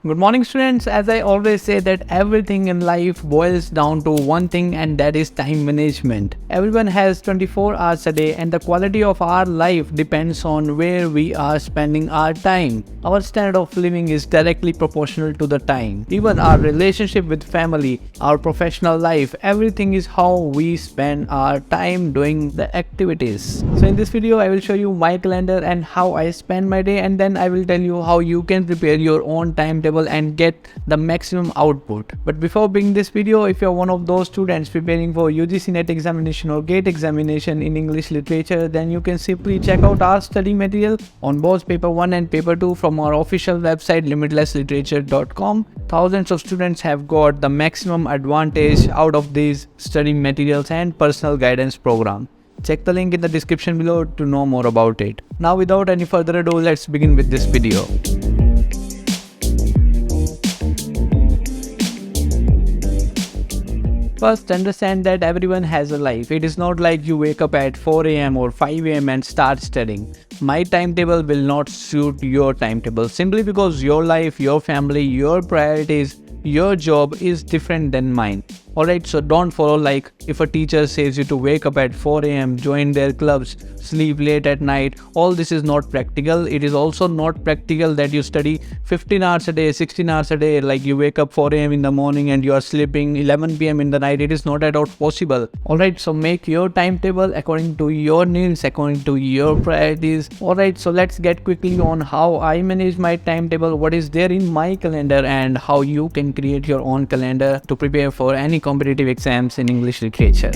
Good morning students. As I always say that everything in life boils down to one thing, and that is time management. Everyone has 24 hours a day and the quality of our life depends on where we are spending our time. Our standard of living is directly proportional to the time. Even our relationship with family, our professional life, everything is how we spend our time doing the activities. So in this video I will show you my calendar and how I spend my day, and then I will tell you how you can prepare your own timetable and get the maximum output. But before beginning this video, if you are one of those students preparing for UGC-NET examination or GATE examination in English literature, then you can simply check out our study material on both paper 1 and paper 2 from our official website limitlessliterature.com. Thousands of students have got the maximum advantage out of these study materials and personal guidance program. Check the link in the description below to know more about it. Now without any further ado, let's begin with this video. First, understand that everyone has a life. It is not like you wake up at 4 am or 5 am and start studying. My timetable will not suit your timetable simply because your life, your family, your priorities, your job is different than mine. Alright, so don't follow like if a teacher says you to wake up at 4 am, join their clubs, sleep late at night. All this is not practical. It is also not practical that you study 15 hours a day, 16 hours a day, like you wake up 4 am in the morning and you are sleeping 11 pm in the night. It is not at all possible. Alright, so make your timetable according to your needs, according to your priorities. Alright, so let's get quickly on how I manage my timetable, what is there in my calendar, and how you can create your own calendar to prepare for any competitive exams in English literature.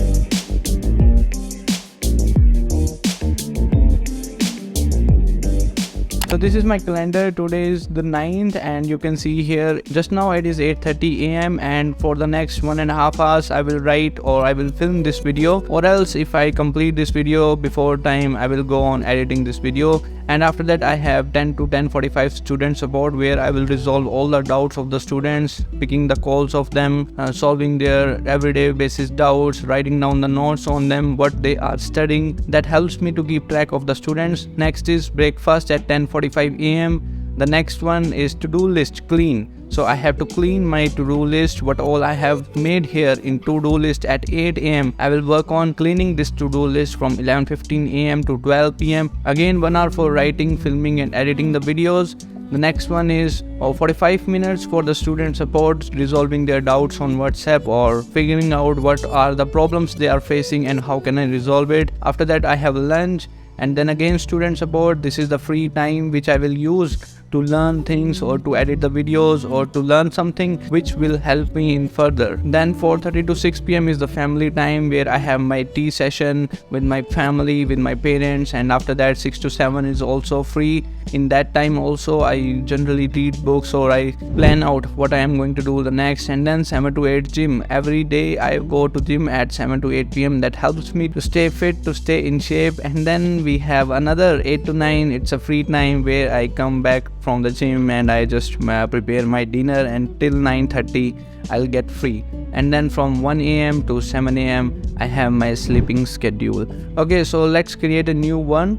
So this is my calendar. Today is the 9th and you can see here just now it is 8:30 am, and for the next 1.5 hours I will write or I will film this video, or else if I complete this video before time I will go on editing this video. And after that I have 10 to 10:45 student support where I will resolve all the doubts of the students, picking the calls of them, solving their everyday basis doubts, writing down the notes on them, what they are studying. That helps me to keep track of the students. Next is breakfast at 10:45 am. The next one is to-do list clean. So I have to clean my to-do list, what all I have made here in to-do list at 8 am. I will work on cleaning this to-do list from 11:15 am to 12 pm. Again 1 hour for writing, filming and editing the videos. The next one is 45 minutes for the student support, resolving their doubts on WhatsApp or figuring out what are the problems they are facing and how can I resolve it. After that I have lunch, and then again student support. This is the free time which I will use to learn things or to edit the videos or to learn something which will help me in further. Then 4:30 to 6 pm is the family time where I have my tea session with my family, with my parents, and after that 6 to 7 is also free. In that time also I generally read books or I plan out what I am going to do the next. And then 7 to 8 gym. Every day I go to gym at 7 to 8 pm. That helps me to stay fit, to stay in shape. And then we have another 8 to 9. It's a free time where I come back from the gym and I just prepare my dinner, and till 9:30 I'll get free. And then from 1 am to 7 am I have my sleeping schedule. Okay, so let's create a new one.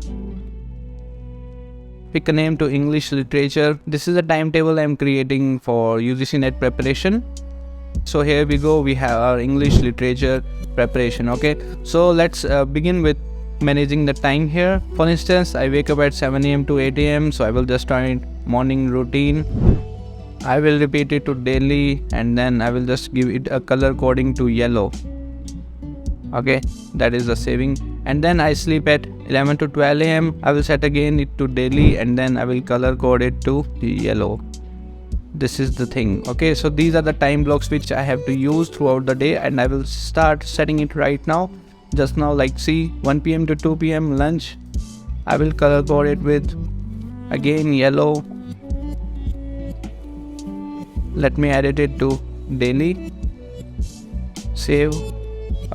Pick a name to English literature. This is a timetable I'm creating for UGC-NET preparation. So here we go, we have our English literature preparation. Okay, so let's begin with managing the time here. For instance, I wake up at 7 am to 8 am, so I will just start morning routine. I will repeat it to daily, and then I will just give it a color coding to yellow. Okay, that is the saving. And then I sleep at 11 to 12 am. I will set again it to daily, and then I will color code it to yellow. This is the thing. Okay, so these are the time blocks which I have to use throughout the day, and I will start setting it right now. Just now, like see, 1 pm to 2 pm lunch. I will color code it with again yellow. Let me edit it to daily. Save.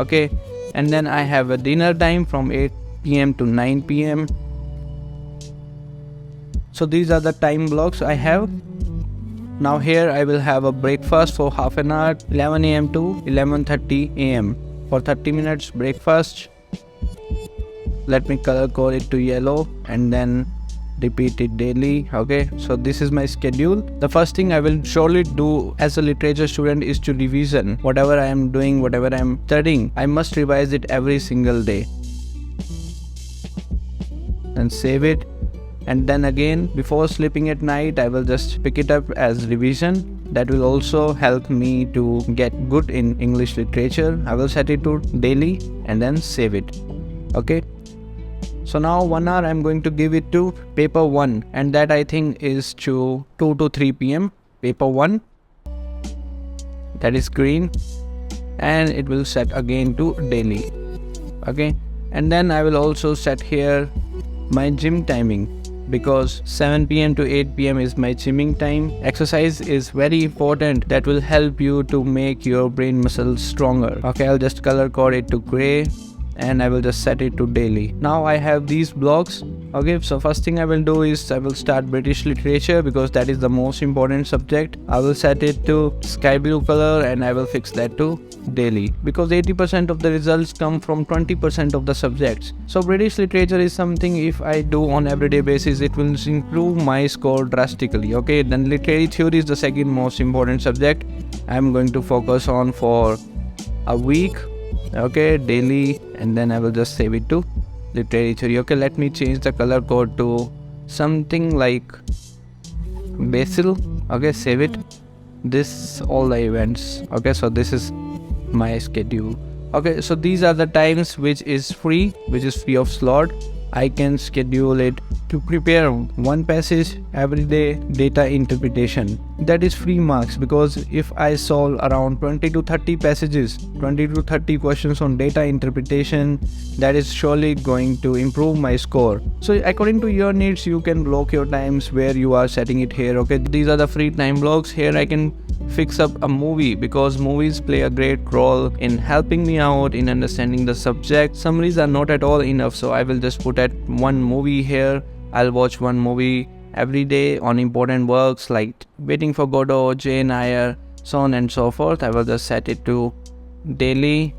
Okay, and then I have a dinner time from 8 pm to 9 pm. So these are the time blocks I have. Now here I will have a breakfast for half an hour, 11 am to 11:30 am. For 30 minutes breakfast. Let me color code it to yellow, and then repeat it daily. Okay, so this is my schedule. The first thing I will surely do as a literature student is to revision whatever I am doing, whatever I am studying. I must revise it every single day and save it. And then again, before sleeping at night, I will just pick it up as revision. That will also help me to get good in English literature. I will set it to daily and then save it. Okay. So now 1 hour I'm going to give it to paper 1, and that I think is to 2 to 3 p.m. Paper 1, that is green, and it will set again to daily. Okay, and then I will also set here my gym timing, because 7 p.m. to 8 p.m. is my gymming time. Exercise is very important. That will help you to make your brain muscles stronger. Okay, I'll just color code it to gray and I will just set it to daily. Now I have these blocks. Okay, so first thing I will do is I will start British literature, because that is the most important subject. I will set it to sky blue color and I will fix that to daily, because 80% of the results come from 20% of the subjects. So British literature is something if I do on everyday basis, it will improve my score drastically. Okay, then literary theory is the second most important subject. I'm going to focus on for a week. Okay, daily, and then I will just save it to literary theory. Okay, let me change the color code to something like basil. Okay, save it. This all the events. Okay, so this is my schedule. Okay, so these are the times which is free of slot. I can schedule it to prepare one passage every day, data interpretation. That is free marks, because if I solve around 20 to 30 passages, 20 to 30 questions on data interpretation, that is surely going to improve my score. So according to your needs, you can block your times where you are setting it here. Okay, these are the free time blocks. Here I can fix up a movie, because movies play a great role in helping me out in understanding the subject. Summaries are not at all enough, so I will just put at one movie here. I'll watch one movie every day on important works like Waiting for Godot, Jane Eyre, so on and so forth. I will just set it to daily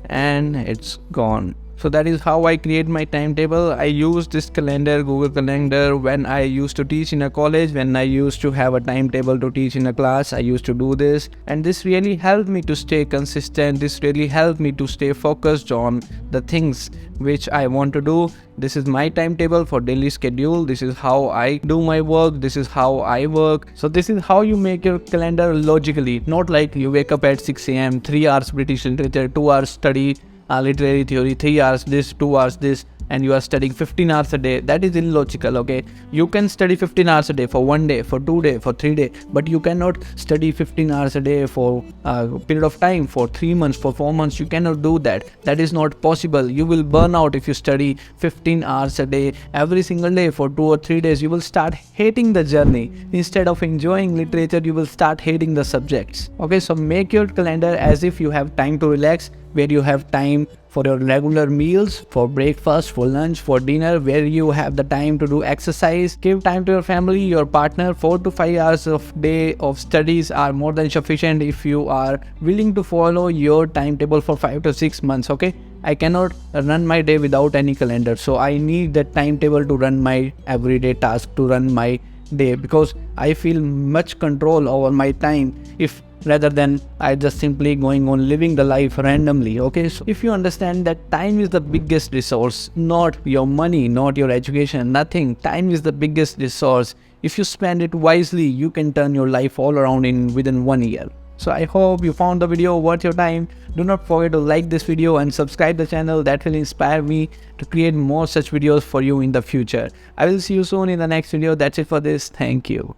and it's gone. So that is how I create my timetable. I use this calendar, Google Calendar, when I used to teach in a college. When I used to have a timetable to teach in a class, I used to do this. And this really helped me to stay consistent. This really helped me to stay focused on the things which I want to do. This is my timetable for daily schedule. This is how I do my work. This is how I work. So this is how you make your calendar logically. Not like you wake up at 6 a.m., 3 hours British literature, 2 hours study literary theory, 3 hours this, 2 hours this, and you are studying 15 hours a day. That is illogical. Okay, you can study 15 hours a day for 1 day, for 2 days, for 3 days, but you cannot study 15 hours a day for a period of time, for 3 months, for 4 months. You cannot do that. That is not possible. You will burn out if you study 15 hours a day every single day for 2 or 3 days. You will start hating the journey. Instead of enjoying literature, you will start hating the subjects. Okay, so make your calendar as if you have time to relax, where you have time for your regular meals, for breakfast, for lunch, for dinner, where you have the time to do exercise. Give time to your family, your partner. 4 to 5 hours of day of studies are more than sufficient if you are willing to follow your timetable for 5 to 6 months. Okay, I cannot run my day without any calendar, so I need that timetable to run my everyday task, to run my day, because I feel much control over my time if rather than I just simply going on living the life randomly. Okay, so if you understand that time is the biggest resource, not your money, not your education, nothing. Time is the biggest resource. If you spend it wisely, you can turn your life all around in within 1 year. So I hope you found the video worth your time. Do not forget to like this video and subscribe the channel. That will inspire me to create more such videos for you in the future. I will see you soon in the next video. That's it for this. Thank you.